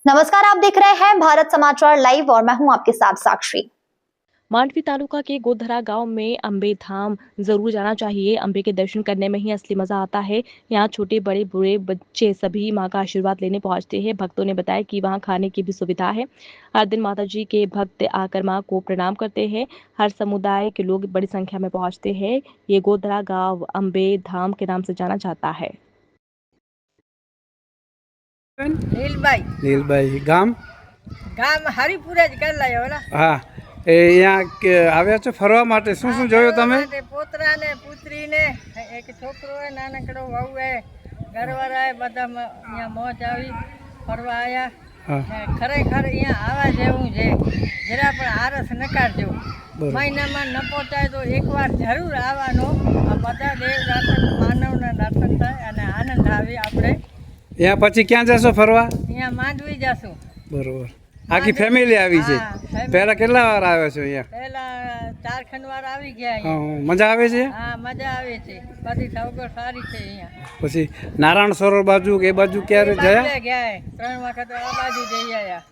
नमस्कार, आप देख रहे हैं भारत समाचार लाइव और मैं हूं आपके साथ साक्षी। मांडवी तालुका के गोधरा गांव में अम्बे धाम जरूर जाना चाहिए। अम्बे के दर्शन करने में ही असली मजा आता है। यहाँ छोटे बड़े बूढ़े बच्चे सभी मां का आशीर्वाद लेने पहुंचते हैं। भक्तों ने बताया कि वहां खाने की भी सुविधा है। हर दिन माता जी के भक्त आकर मां को प्रणाम करते हैं। हर समुदाय के लोग बड़ी संख्या में पहुंचते हैं। ये गोधरा गाँव अम्बे धाम के नाम से जाना जाता है। નીલભાઈ ગામ હરિપુરા જ કરી લાયો ને। હા અહીંયા આવ્યા છો ફરવા માટે શું શું જોયું તમે? પોતરા ને પુત્રી ને એક છોકરો હે નાનકડો વહુ હે ઘરવાળા હે બધા અહીંયા મોજ આવી ફરવા આયા। ખરેખર અહીંયા આવા જેવું છે, જરા પણ આરસ ન કાઢજો। મહિનામાં ન પહોંચાય તો એકવાર જરૂર આવવાનો। આ બધા દેવ દર્શન માનવના દર્શન થાય અને આનંદ આવે। આપણે અહીંયા પછી ક્યાં જશો ફરવા? અહીંયા માંડવી જાશું। બરોબર, આખી ફેમિલી આવી છે? પહેલા કેટલા વાર આવ્યા છો અહીંયા? પહેલા 4 ખંડવાર આવી ગયા અહીંયા। મજા આવે છે? હા, મજા આવે છે, બધી સવગત સારી છે અહીંયા। પછી નારાયણ સરોવર બાજુ કે એ બાજુ ક્યારે ગયા? ગયા 3 વખત આ બાજુ જઈ આયા।